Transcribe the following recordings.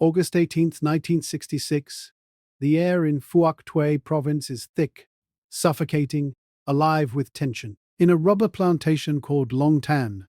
August 18, 1966. The air in Phuoc Tuy province is thick, suffocating, alive with tension. In a rubber plantation called Long Tan,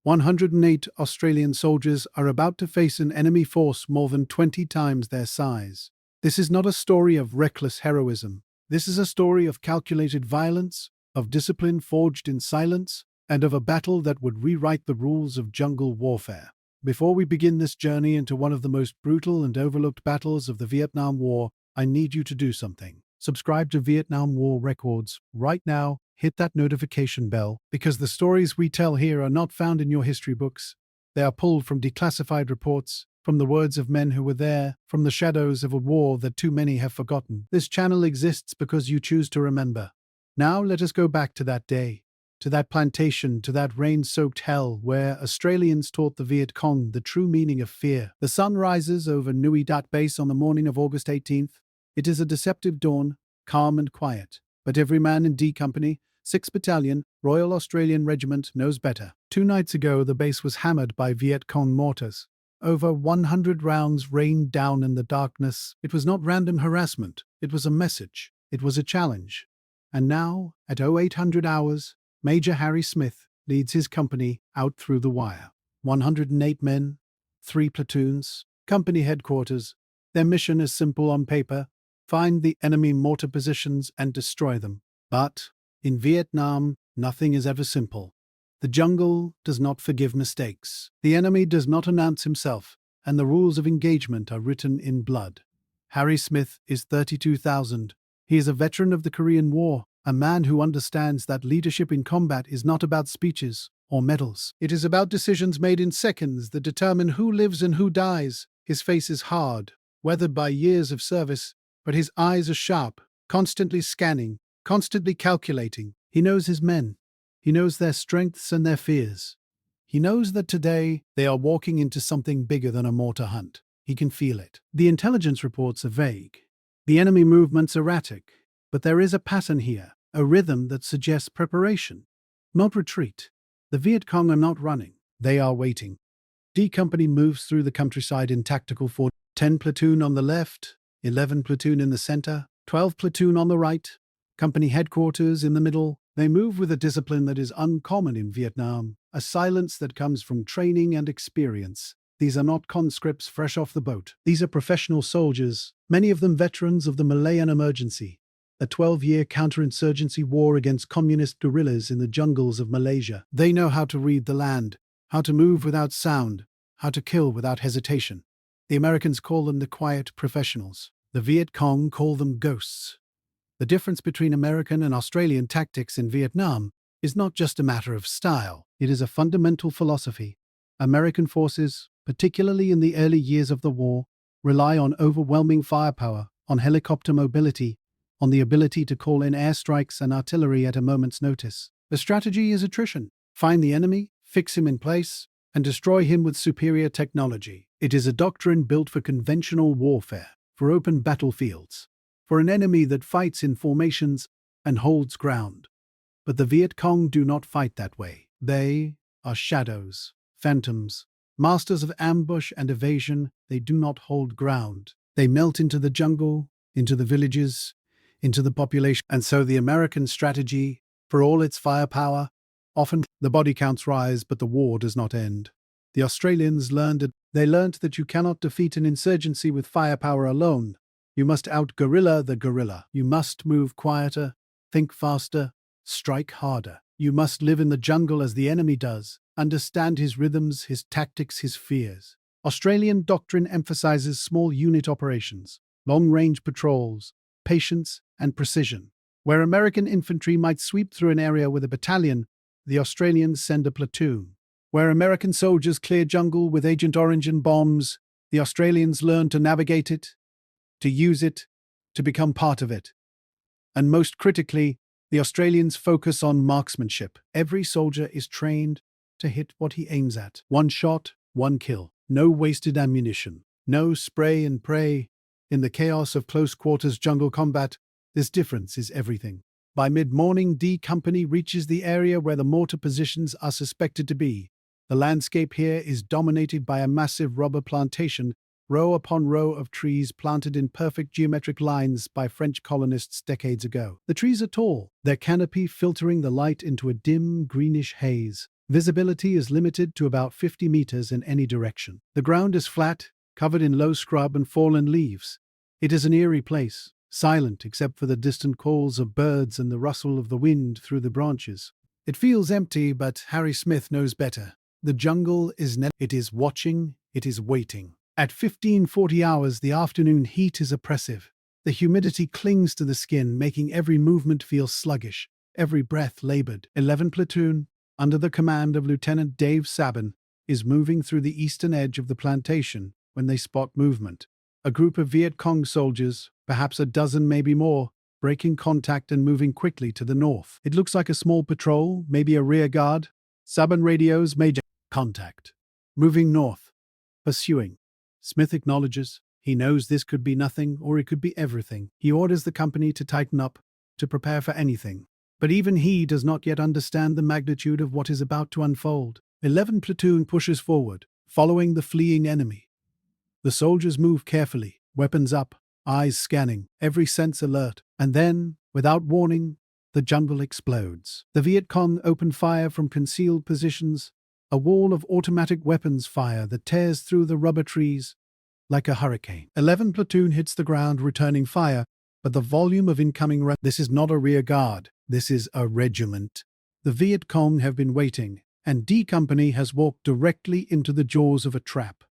108 Australian soldiers are about to face an enemy force more than 20 times their size. This is not a story of reckless heroism. This is a story of calculated violence, of discipline forged in silence, and of a battle that would rewrite the rules of jungle warfare. Before we begin this journey into one of the most brutal and overlooked battles of the Vietnam War, I need you to do something. Subscribe to Vietnam War Records right now. Hit that notification bell, because the stories we tell here are not found in your history books. They are pulled from declassified reports, from the words of men who were there, from the shadows of a war that too many have forgotten. This channel exists because you choose to remember. Now let us go back to that day, to that plantation, to that rain-soaked hell where Australians taught the Viet Cong the true meaning of fear. The sun rises over Nui Dat Base on the morning of August 18th. It is a deceptive dawn, calm and quiet. But every man in D Company, 6th Battalion, Royal Australian Regiment knows better. 2 nights ago, the base was hammered by Viet Cong mortars. Over 100 rounds rained down in the darkness. It was not random harassment. It was a message. It was a challenge. And now, at 0800 hours, Major Harry Smith leads his company out through the wire. 108 men, 3 platoons, company headquarters. Their mission is simple on paper: find the enemy mortar positions and destroy them. But in Vietnam, nothing is ever simple. The jungle does not forgive mistakes. The enemy does not announce himself, and the rules of engagement are written in blood. Harry Smith is 32,000. He is a veteran of the Korean War, a man who understands that leadership in combat is not about speeches or medals. It is about decisions made in seconds that determine who lives and who dies. His face is hard, weathered by years of service, but his eyes are sharp, constantly scanning, constantly calculating. He knows his men. He knows their strengths and their fears. He knows that today they are walking into something bigger than a mortar hunt. He can feel it. The intelligence reports are vague. The enemy movements erratic. But there is a pattern here, a rhythm that suggests preparation, not retreat. The Viet Cong are not running. They are waiting. D Company moves through the countryside in tactical form. 10 platoon on the left, 11 platoon in the center, 12 platoon on the right, company headquarters in the middle. They move with a discipline that is uncommon in Vietnam, a silence that comes from training and experience. These are not conscripts fresh off the boat. These are professional soldiers, many of them veterans of the Malayan Emergency, a 12-year counterinsurgency war against communist guerrillas in the jungles of Malaysia. They know how to read the land, how to move without sound, how to kill without hesitation. The Americans call them the quiet professionals. The Viet Cong call them ghosts. The difference between American and Australian tactics in Vietnam is not just a matter of style. It is a fundamental philosophy. American forces, particularly in the early years of the war, rely on overwhelming firepower, on helicopter mobility, on the ability to call in airstrikes and artillery at a moment's notice. The strategy is attrition. Find the enemy, fix him in place, and destroy him with superior technology. It is a doctrine built for conventional warfare, for open battlefields, for an enemy that fights in formations and holds ground. But the Viet Cong do not fight that way. They are shadows, phantoms, masters of ambush and evasion. They do not hold ground. They melt into the jungle, into the villages, into the population. And so the American strategy, for all its firepower, often the body counts rise, but the war does not end. The Australians learned that you cannot defeat an insurgency with firepower alone. You must out-guerrilla the guerrilla. You must move quieter, think faster, strike harder. You must live in the jungle as the enemy does, understand his rhythms, his tactics, his fears. Australian doctrine emphasizes small unit operations, long-range patrols, patience, and precision. Where American infantry might sweep through an area with a battalion, the Australians send a platoon. Where American soldiers clear jungle with Agent Orange and bombs, the Australians learn to navigate it, to use it, to become part of it. And most critically, the Australians focus on marksmanship. Every soldier is trained to hit what he aims at. One shot, one kill. No wasted ammunition. No spray and pray. In the chaos of close-quarters jungle combat, this difference is everything. By mid-morning, D Company reaches the area where the mortar positions are suspected to be. The landscape here is dominated by a massive rubber plantation row upon row of trees planted in perfect geometric lines by French colonists decades ago. The trees are tall, their canopy filtering the light into a dim, greenish haze. Visibility is limited to about 50 meters in any direction. The ground is flat, covered in low scrub and fallen leaves. It is an eerie place, silent except for the distant calls of birds and the rustle of the wind through the branches. It feels empty, but Harry Smith knows better. The jungle is it is watching, it is waiting. At 1540 hours, the afternoon heat is oppressive. The humidity clings to the skin, making every movement feel sluggish, every breath labored. 11th Platoon, under the command of Lieutenant Dave Sabin, is moving through the eastern edge of the plantation when they spot movement. A group of Viet Cong soldiers, perhaps a dozen, maybe more, breaking contact and moving quickly to the north. It looks like a small patrol, maybe a rear guard. Sabin radios major contact. Moving north. Pursuing. Smith acknowledges. He knows this could be nothing or it could be everything. He orders the company to tighten up, to prepare for anything. But even he does not yet understand the magnitude of what is about to unfold. 11th Platoon pushes forward, following the fleeing enemy. The soldiers move carefully, weapons up, eyes scanning, every sense alert. And then, without warning, the jungle explodes. The Viet Cong open fire from concealed positions, a wall of automatic weapons fire that tears through the rubber trees like a hurricane. 11th Platoon hits the ground, returning fire, but the volume of incoming this is not a rear guard, this is a regiment. The Viet Cong have been waiting, and D Company has walked directly into the jaws of a trap.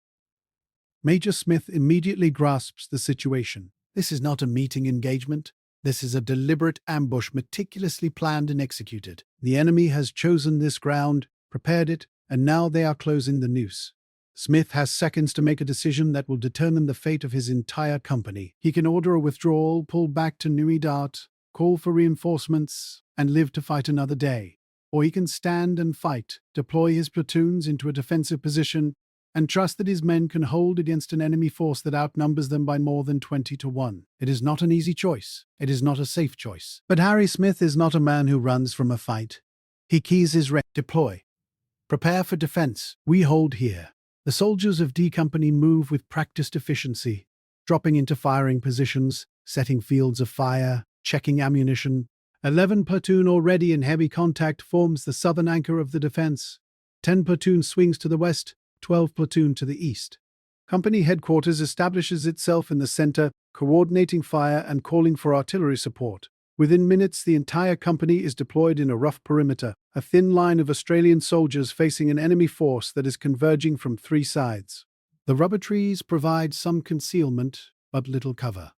Major Smith immediately grasps the situation. This is not a meeting engagement. This is a deliberate ambush meticulously planned and executed. The enemy has chosen this ground, prepared it, and now they are closing the noose. Smith has seconds to make a decision that will determine the fate of his entire company. He can order a withdrawal, pull back to Nui Dat, call for reinforcements, and live to fight another day. Or he can stand and fight, deploy his platoons into a defensive position, and trust that his men can hold against an enemy force that outnumbers them by more than 20 to 1. It is not an easy choice. It is not a safe choice. But Harry Smith is not a man who runs from a fight. He keys his deploy. Prepare for defense. We hold here. The soldiers of D Company move with practiced efficiency, dropping into firing positions, setting fields of fire, checking ammunition. 11 Platoon, already in heavy contact, forms the southern anchor of the defense. 10 Platoon swings to the west, 12 Platoon to the east. Company headquarters establishes itself in the center, coordinating fire and calling for artillery support. Within minutes, the entire company is deployed in a rough perimeter, a thin line of Australian soldiers facing an enemy force that is converging from three sides. The rubber trees provide some concealment, but little cover.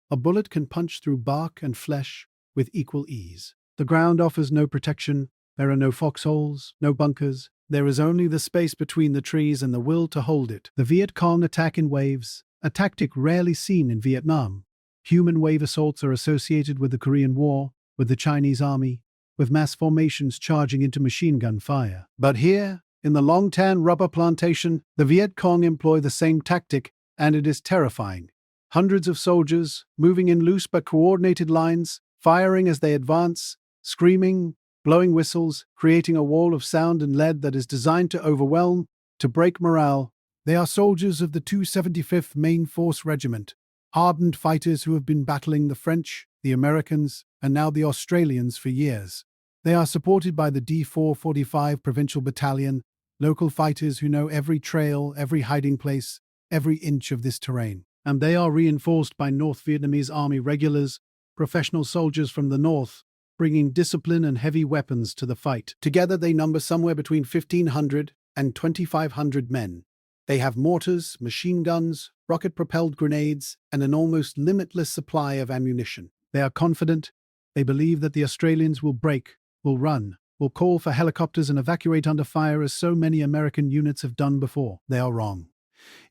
A bullet can punch through bark and flesh with equal ease. The ground offers no protection. There are no foxholes, no bunkers. There is only the space between the trees and the will to hold it. The Viet Cong attack in waves, a tactic rarely seen in Vietnam. Human wave assaults are associated with the Korean War, with the Chinese army, with mass formations charging into machine gun fire. But here, in the Long Tan rubber plantation, the Viet Cong employ the same tactic, and it is terrifying. Hundreds of soldiers, moving in loose but coordinated lines, firing as they advance, screaming, blowing whistles, creating a wall of sound and lead that is designed to overwhelm, to break morale. They are soldiers of the 275th Main Force Regiment, hardened fighters who have been battling the French, the Americans, and now the Australians for years. They are supported by the D445 Provincial Battalion, local fighters who know every trail, every hiding place, every inch of this terrain. And they are reinforced by North Vietnamese Army regulars, professional soldiers from the north, bringing discipline and heavy weapons to the fight. Together they number somewhere between 1,500 and 2,500 men. They have mortars, machine guns, rocket-propelled grenades, and an almost limitless supply of ammunition. They are confident. They believe that the Australians will break, will run, will call for helicopters and evacuate under fire as so many American units have done before. They are wrong.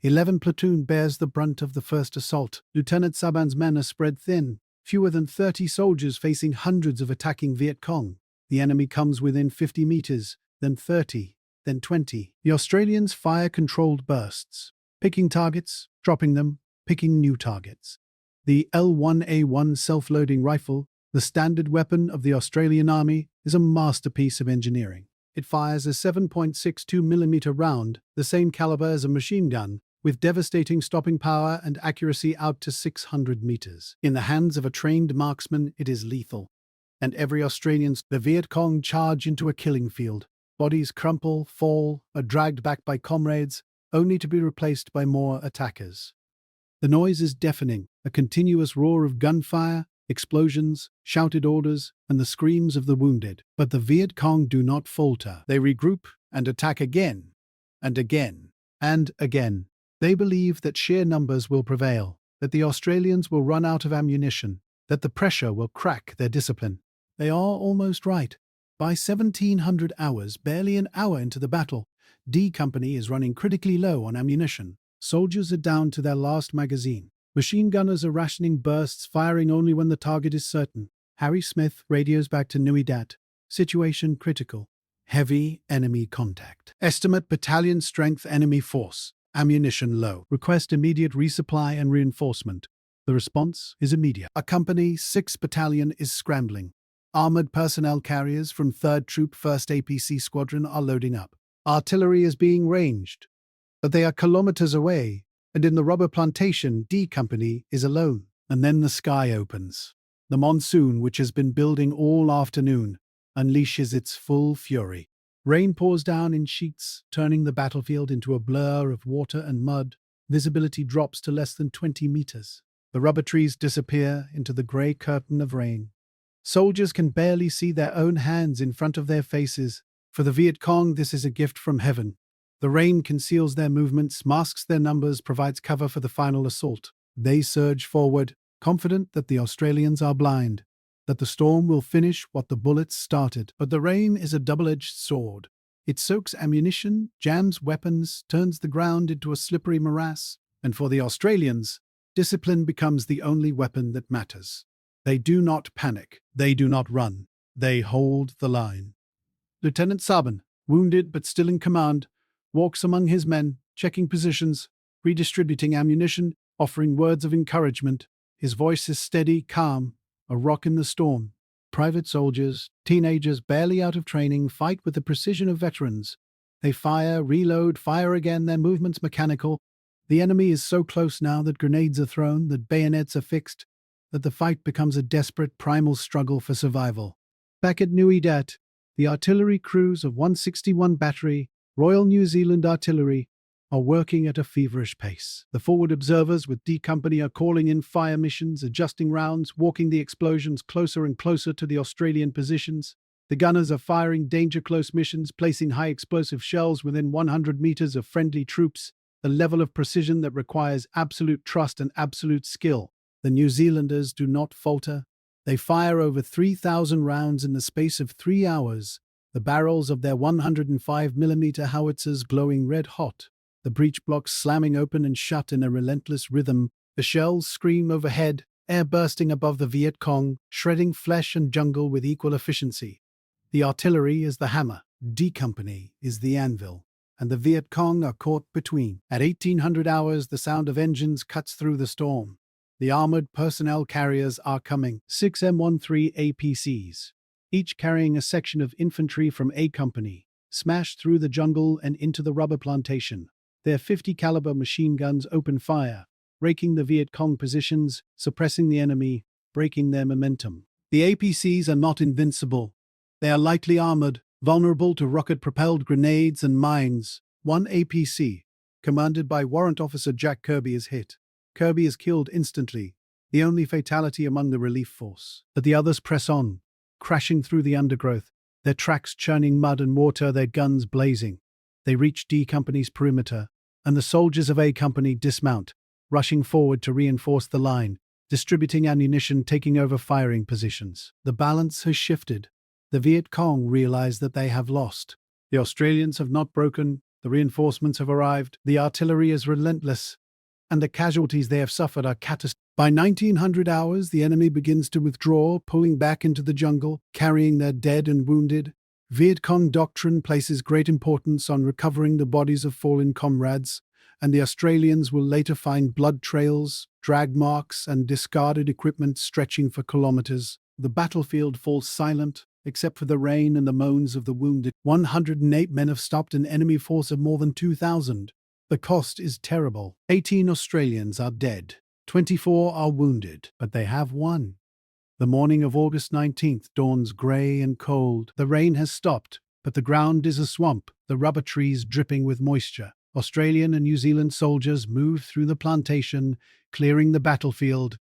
11 Platoon bears the brunt of the first assault. Lieutenant Sabin's men are spread thin, fewer than 30 soldiers facing hundreds of attacking Viet Cong. The enemy comes within 50 meters, then 30, then 20. The Australians fire controlled bursts, picking targets, dropping them, picking new targets. The L1A1 self-loading rifle, the standard weapon of the Australian Army, is a masterpiece of engineering. It fires a 7.62mm round, the same caliber as a machine gun, with devastating stopping power and accuracy out to 600 meters. In the hands of a trained marksman, it is lethal. And every Australian's, the Viet Cong charge into a killing field. Bodies crumple, fall, are dragged back by comrades, only to be replaced by more attackers. The noise is deafening, a continuous roar of gunfire, explosions, shouted orders, and the screams of the wounded. But the Viet Cong do not falter. They regroup and attack again, and again, and again. They believe that sheer numbers will prevail, that the Australians will run out of ammunition, that the pressure will crack their discipline. They are almost right. By 1700 hours, barely an hour into the battle, D Company is running critically low on ammunition. Soldiers are down to their last magazine. Machine gunners are rationing bursts, firing only when the target is certain. Harry Smith radios back to Nui Dat. Situation critical. Heavy enemy contact. Estimate battalion strength enemy force. Ammunition low. Request immediate resupply and reinforcement. The response is immediate. A company, 6th Battalion, is scrambling. Armored personnel carriers from 3rd Troop 1st APC Squadron are loading up. Artillery is being ranged, but they are kilometers away, and in the rubber plantation, D Company is alone. And then the sky opens. The monsoon, which has been building all afternoon, unleashes its full fury. Rain pours down in sheets, turning the battlefield into a blur of water and mud. Visibility drops to less than 20 meters. The rubber trees disappear into the grey curtain of rain. Soldiers can barely see their own hands in front of their faces. For the Viet Cong, this is a gift from heaven. The rain conceals their movements, masks their numbers, provides cover for the final assault. They surge forward, confident that the Australians are blind, that the storm will finish what the bullets started. But the rain is a double-edged sword. It soaks ammunition, jams weapons, turns the ground into a slippery morass. And for the Australians, discipline becomes the only weapon that matters. They do not panic. They do not run. They hold the line. Lieutenant Sabin, wounded but still in command, walks among his men, checking positions, redistributing ammunition, offering words of encouragement. His voice is steady, calm, a rock in the storm. Private soldiers, teenagers barely out of training, fight with the precision of veterans. They fire, reload, fire again, their movements mechanical. The enemy is so close now that grenades are thrown, that bayonets are fixed, that the fight becomes a desperate primal struggle for survival. Back at Nui Dat, the artillery crews of 161 Battery, Royal New Zealand Artillery, are working at a feverish pace. The forward observers with D Company are calling in fire missions, adjusting rounds, walking the explosions closer and closer to the Australian positions. The gunners are firing danger-close missions, placing high-explosive shells within 100 meters of friendly troops, a level of precision that requires absolute trust and absolute skill. The New Zealanders do not falter. They fire over 3,000 rounds in the space of 3 hours, the barrels of their 105mm howitzers glowing red-hot, the breech blocks slamming open and shut in a relentless rhythm. The shells scream overhead, air bursting above the Viet Cong, shredding flesh and jungle with equal efficiency. The artillery is the hammer, D Company is the anvil, and the Viet Cong are caught between. At 1800 hours, the sound of engines cuts through the storm. The armored personnel carriers are coming, 6 M13 APCs, each carrying a section of infantry from A Company, smash through the jungle and into the rubber plantation. Their 50 caliber machine guns open fire, raking the Viet Cong positions, suppressing the enemy, breaking their momentum. The APCs are not invincible. They are lightly armored, vulnerable to rocket-propelled grenades and mines. One APC, commanded by Warrant Officer Jack Kirby, is hit. Kirby is killed instantly, the only fatality among the relief force. But the others press on, crashing through the undergrowth, their tracks churning mud and water, their guns blazing. They reach D Company's perimeter, and the soldiers of A Company dismount, rushing forward to reinforce the line, distributing ammunition, taking over firing positions. The balance has shifted. The Viet Cong realize that they have lost. The Australians have not broken, the reinforcements have arrived, the artillery is relentless, and the casualties they have suffered are catastrophic. By 1900 hours, the enemy begins to withdraw, pulling back into the jungle, carrying their dead and wounded. Viet Cong doctrine places great importance on recovering the bodies of fallen comrades, and the Australians will later find blood trails, drag marks, and discarded equipment stretching for kilometers. The battlefield falls silent, except for the rain and the moans of the wounded. 108 men have stopped an enemy force of more than 2,000. The cost is terrible. 18 Australians are dead. 24 are wounded, but they have won. The morning of August 19th dawns grey and cold. The rain has stopped, but the ground is a swamp, the rubber trees dripping with moisture. Australian and New Zealand soldiers move through the plantation, clearing the battlefield,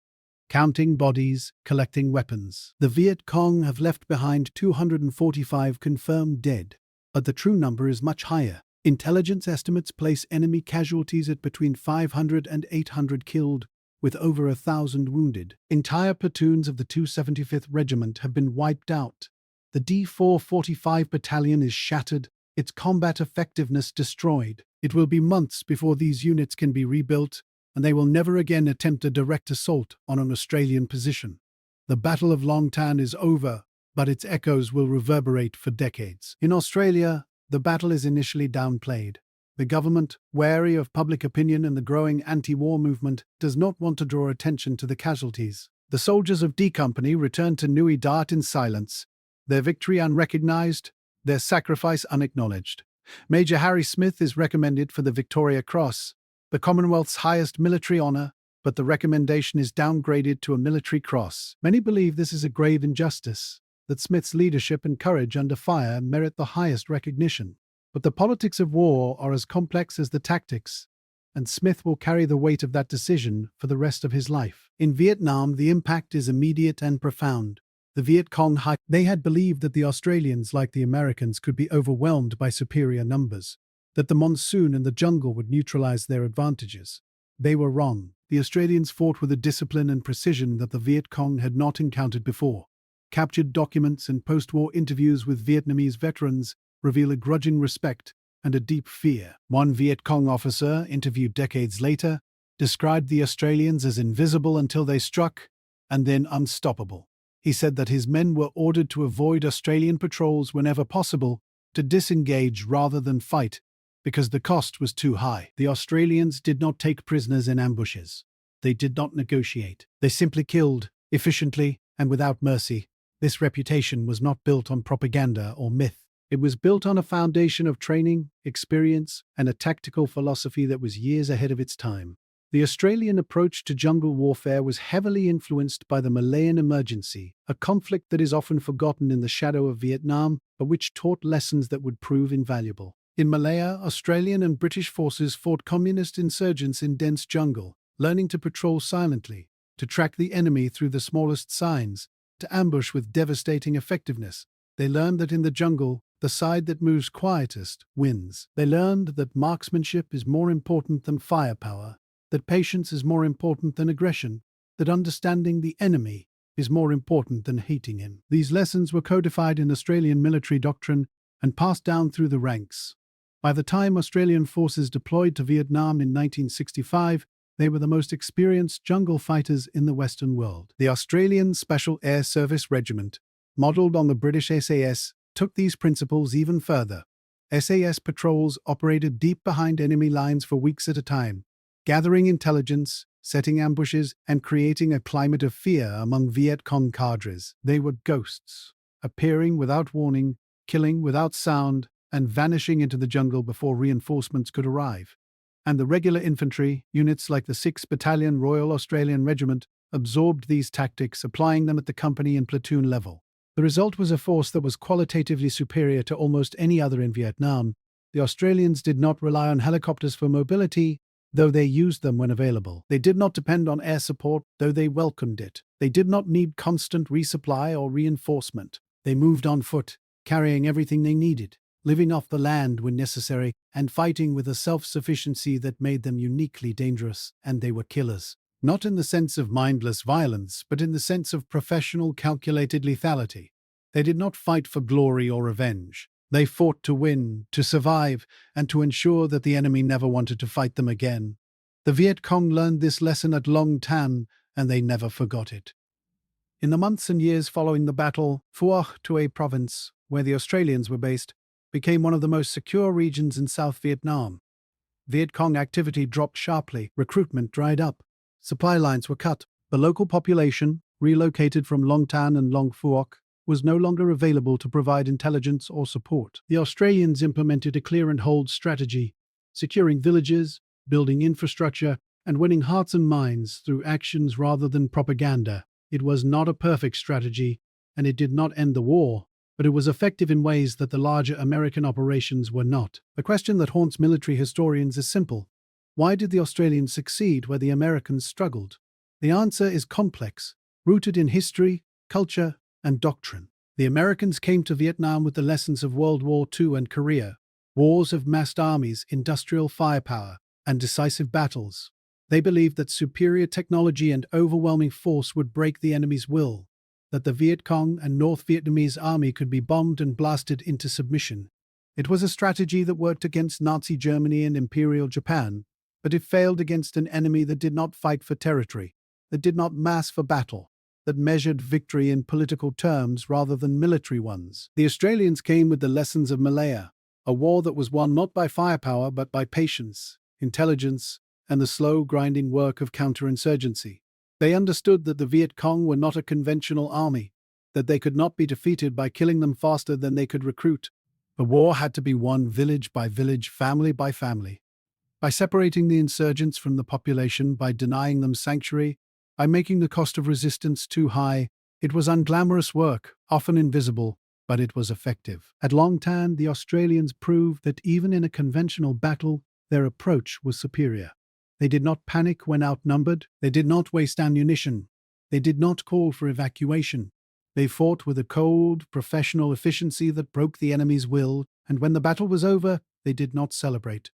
counting bodies, collecting weapons. The Viet Cong have left behind 245 confirmed dead, but the true number is much higher. Intelligence estimates place enemy casualties at between 500 and 800 killed, with over 1,000 wounded. Entire platoons of the 275th Regiment have been wiped out. The D445 Battalion is shattered, its combat effectiveness destroyed. It will be months before these units can be rebuilt, and they will never again attempt a direct assault on an Australian position. The Battle of Long Tan is over, but its echoes will reverberate for decades. In Australia, the battle is initially downplayed. The government, wary of public opinion and the growing anti-war movement, does not want to draw attention to the casualties. The soldiers of D Company return to Nui Dat in silence, their victory unrecognized, their sacrifice unacknowledged. Major Harry Smith is recommended for the Victoria Cross, the Commonwealth's highest military honour, but the recommendation is downgraded to a military cross. Many believe this is a grave injustice, that Smith's leadership and courage under fire merit the highest recognition. But the politics of war are as complex as the tactics, and Smith will carry the weight of that decision for the rest of his life. In Vietnam, the impact is immediate and profound. The Viet Cong they had believed that the Australians, like the Americans, could be overwhelmed by superior numbers, that the monsoon and the jungle would neutralize their advantages. They were wrong. The Australians fought with a discipline and precision that the Viet Cong had not encountered before. Captured documents and post-war interviews with Vietnamese veterans reveal a grudging respect and a deep fear. One Viet Cong officer, interviewed decades later, described the Australians as invisible until they struck, and then unstoppable. He said that his men were ordered to avoid Australian patrols whenever possible, to disengage rather than fight, because the cost was too high. The Australians did not take prisoners in ambushes. They did not negotiate. They simply killed, efficiently and without mercy. This reputation was not built on propaganda or myth. It was built on a foundation of training, experience, and a tactical philosophy that was years ahead of its time. The Australian approach to jungle warfare was heavily influenced by the Malayan Emergency, a conflict that is often forgotten in the shadow of Vietnam, but which taught lessons that would prove invaluable. In Malaya, Australian and British forces fought communist insurgents in dense jungle, learning to patrol silently, to track the enemy through the smallest signs, to ambush with devastating effectiveness. They learned that in the jungle, the side that moves quietest wins. They learned that marksmanship is more important than firepower, that patience is more important than aggression, that understanding the enemy is more important than hating him. These lessons were codified in Australian military doctrine and passed down through the ranks. By the time Australian forces deployed to Vietnam in 1965, they were the most experienced jungle fighters in the Western world. The Australian Special Air Service Regiment, modelled on the British SAS, took these principles even further. SAS patrols operated deep behind enemy lines for weeks at a time, gathering intelligence, setting ambushes, and creating a climate of fear among Viet Cong cadres. They were ghosts, appearing without warning, killing without sound, and vanishing into the jungle before reinforcements could arrive. And the regular infantry, units like the 6th Battalion Royal Australian Regiment, absorbed these tactics, applying them at the company and platoon level. The result was a force that was qualitatively superior to almost any other in Vietnam. The Australians did not rely on helicopters for mobility, though they used them when available. They did not depend on air support, though they welcomed it. They did not need constant resupply or reinforcement. They moved on foot, carrying everything they needed, living off the land when necessary, and fighting with a self-sufficiency that made them uniquely dangerous, and they were killers. Not in the sense of mindless violence, but in the sense of professional, calculated lethality. They did not fight for glory or revenge. They fought to win, to survive, and to ensure that the enemy never wanted to fight them again. The Viet Cong learned this lesson at Long Tan, and they never forgot it. In the months and years following the battle, Phuoc Tuay province, where the Australians were based, became one of the most secure regions in South Vietnam. Viet Cong activity dropped sharply, recruitment dried up, supply lines were cut. The local population, relocated from Long Tan and Long Phuoc, was no longer available to provide intelligence or support. The Australians implemented a clear and hold strategy. securing villages, building infrastructure, and winning hearts and minds through actions rather than propaganda. It was not a perfect strategy, and it did not end the war, but it was effective in ways that the larger American operations were not. The question that haunts military historians is simple. Why did the Australians succeed where the Americans struggled? The answer is complex, rooted in history, culture, and doctrine. The Americans came to Vietnam with the lessons of World War II and Korea, wars of massed armies, industrial firepower, and decisive battles. They believed that superior technology and overwhelming force would break the enemy's will, that the Viet Cong and North Vietnamese army could be bombed and blasted into submission. It was a strategy that worked against Nazi Germany and Imperial Japan, but it failed against an enemy that did not fight for territory, that did not mass for battle, that measured victory in political terms rather than military ones. The Australians came with the lessons of Malaya, a war that was won not by firepower but by patience, intelligence, and the slow, grinding work of counterinsurgency. They understood that the Viet Cong were not a conventional army, that they could not be defeated by killing them faster than they could recruit. The war had to be won village by village, family by family. By separating the insurgents from the population, by denying them sanctuary, by making the cost of resistance too high. It was unglamorous work, often invisible, but it was effective. At Long Tan, the Australians proved that even in a conventional battle, their approach was superior. They did not panic when outnumbered. They did not waste ammunition. They did not call for evacuation. They fought with a cold, professional efficiency that broke the enemy's will, and when the battle was over, they did not celebrate.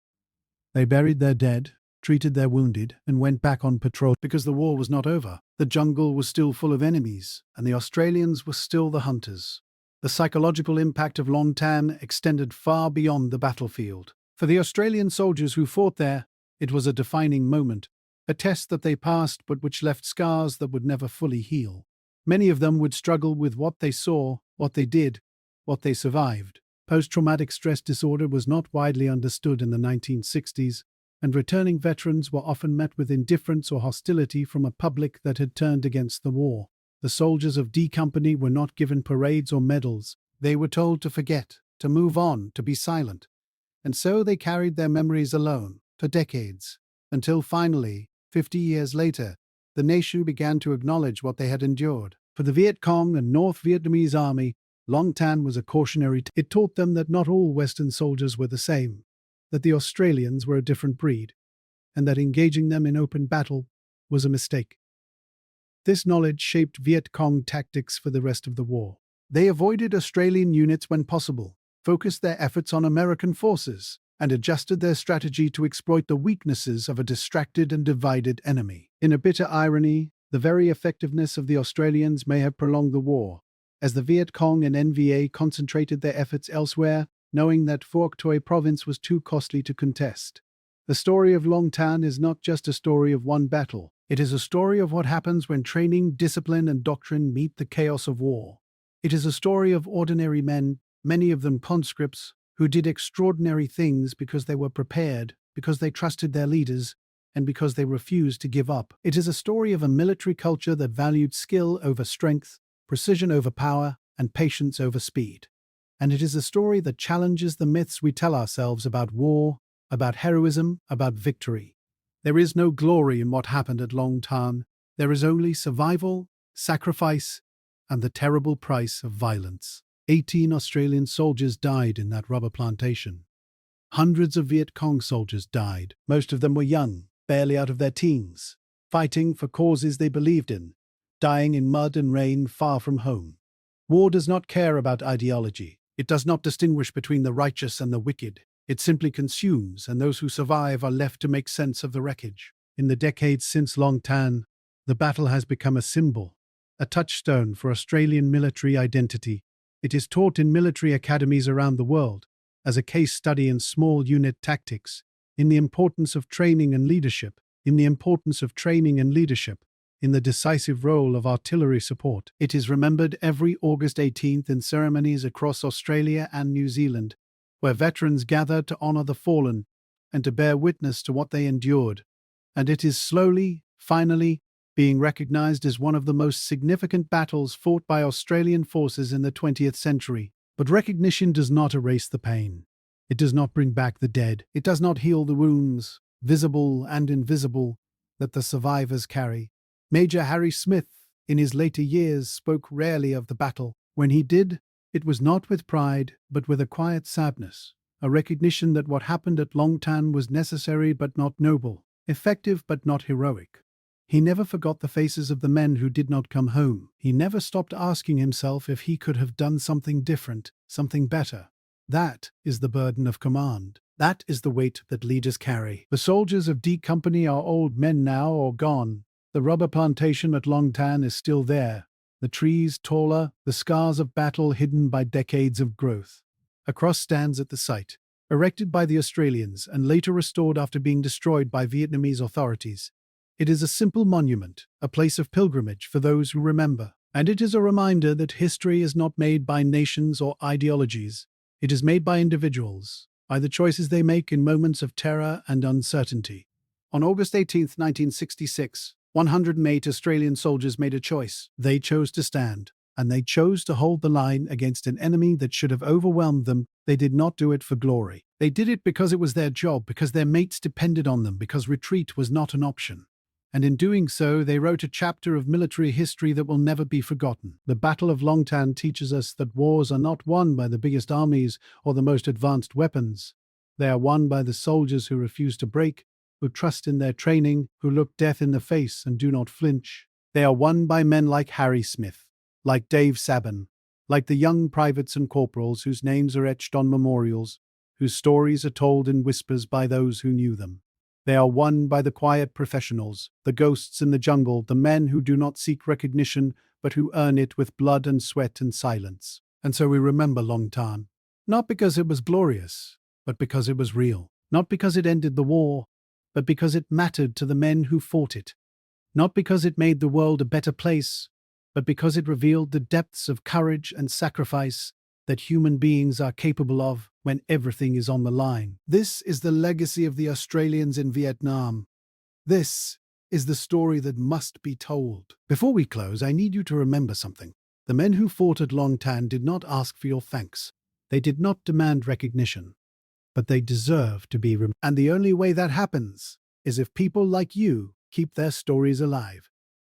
They buried their dead, treated their wounded, and went back on patrol because the war was not over. The jungle was still full of enemies, and the Australians were still the hunters. The psychological impact of Long Tan extended far beyond the battlefield. For the Australian soldiers who fought there, it was a defining moment, a test that they passed but which left scars that would never fully heal. Many of them would struggle with what they saw, what they did, what they survived. Post-traumatic stress disorder was not widely understood in the 1960s, and returning veterans were often met with indifference or hostility from a public that had turned against the war. The soldiers of D Company were not given parades or medals. They were told to forget, to move on, to be silent. And so they carried their memories alone, for decades, until finally, 50 years later, the nation began to acknowledge what they had endured. For the Viet Cong and North Vietnamese army, Long Tan was a cautionary tale. It taught them that not all Western soldiers were the same, that the Australians were a different breed, and that engaging them in open battle was a mistake. This knowledge shaped Viet Cong tactics for the rest of the war. They avoided Australian units when possible, focused their efforts on American forces, and adjusted their strategy to exploit the weaknesses of a distracted and divided enemy. In a bitter irony, the very effectiveness of the Australians may have prolonged the war, as the Viet Cong and NVA concentrated their efforts elsewhere, knowing that Phuoc Toi province was too costly to contest. The story of Long Tan is not just a story of one battle. It is a story of what happens when training, discipline, and doctrine meet the chaos of war. It is a story of ordinary men, many of them conscripts, who did extraordinary things because they were prepared, because they trusted their leaders, and because they refused to give up. It is a story of a military culture that valued skill over strength, precision over power, and patience over speed. And it is a story that challenges the myths we tell ourselves about war, about heroism, about victory. There is no glory in what happened at Long Tan. There is only survival, sacrifice, and the terrible price of violence. 18 Australian soldiers died in that rubber plantation. Hundreds of Viet Cong soldiers died. Most of them were young, barely out of their teens, fighting for causes they believed in, dying in mud and rain far from home. War does not care about ideology. It does not distinguish between the righteous and the wicked. It simply consumes, and those who survive are left to make sense of the wreckage. In the decades since Long Tan, the battle has become a symbol, a touchstone for Australian military identity. It is taught in military academies around the world, as a case study in small unit tactics, in the importance of training and leadership, in the decisive role of artillery support. It is remembered every August 18th in ceremonies across Australia and New Zealand, where veterans gather to honour the fallen and to bear witness to what they endured. And it is slowly, finally, being recognised as one of the most significant battles fought by Australian forces in the 20th century. But recognition does not erase the pain. It does not bring back the dead. It does not heal the wounds, visible and invisible, that the survivors carry. Major Harry Smith, in his later years, spoke rarely of the battle. When he did, it was not with pride, but with a quiet sadness, a recognition that what happened at Long Tan was necessary but not noble, effective but not heroic. He never forgot the faces of the men who did not come home. He never stopped asking himself if he could have done something different, something better. That is the burden of command. That is the weight that leaders carry. The soldiers of D Company are old men now or gone. The rubber plantation at Long Tan is still there. The trees taller, the scars of battle hidden by decades of growth. A cross stands at the site, erected by the Australians and later restored after being destroyed by Vietnamese authorities. It is a simple monument, a place of pilgrimage for those who remember. And it is a reminder that history is not made by nations or ideologies. It is made by individuals, by the choices they make in moments of terror and uncertainty. On August 18, 1966, 108 Australian soldiers made a choice. They chose to stand, and they chose to hold the line against an enemy that should have overwhelmed them. They did not do it for glory. They did it because it was their job, because their mates depended on them, because retreat was not an option. And in doing so, they wrote a chapter of military history that will never be forgotten. The Battle of Long Tan teaches us that wars are not won by the biggest armies or the most advanced weapons. They are won by the soldiers who refuse to break, who trust in their training, who look death in the face and do not flinch. They are won by men like Harry Smith, like Dave Sabin, like the young privates and corporals whose names are etched on memorials, whose stories are told in whispers by those who knew them. They are won by the quiet professionals, the ghosts in the jungle, the men who do not seek recognition, but who earn it with blood and sweat and silence. And so we remember Long Tan, not because it was glorious, but because it was real. Not because it ended the war, but because it mattered to the men who fought it. Not because it made the world a better place, but because it revealed the depths of courage and sacrifice that human beings are capable of when everything is on the line. This is the legacy of the Australians in Vietnam. This is the story that must be told. Before we close, I need you to remember something. The men who fought at Long Tan did not ask for your thanks. They did not demand recognition, but they deserve to be remembered. And the only way that happens is if people like you keep their stories alive.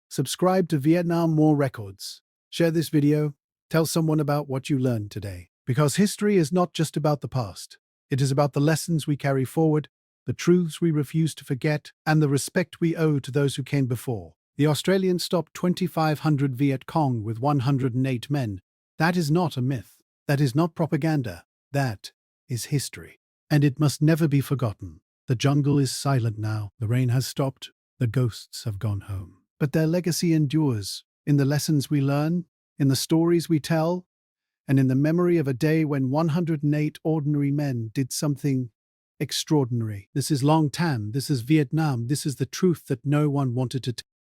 Subscribe to Vietnam War Records. Share this video. Tell someone about what you learned today. Because history is not just about the past. It is about the lessons we carry forward, the truths we refuse to forget, and the respect we owe to those who came before. The Australians stopped 2,500 Viet Cong with 108 men. That is not a myth. That is not propaganda. That is history. And it must never be forgotten. The jungle is silent now. The rain has stopped. The ghosts have gone home. But their legacy endures in the lessons we learn, in the stories we tell, and in the memory of a day when 108 ordinary men did something extraordinary. This is Long Tan. This is Vietnam. This is the truth that no one wanted to tell.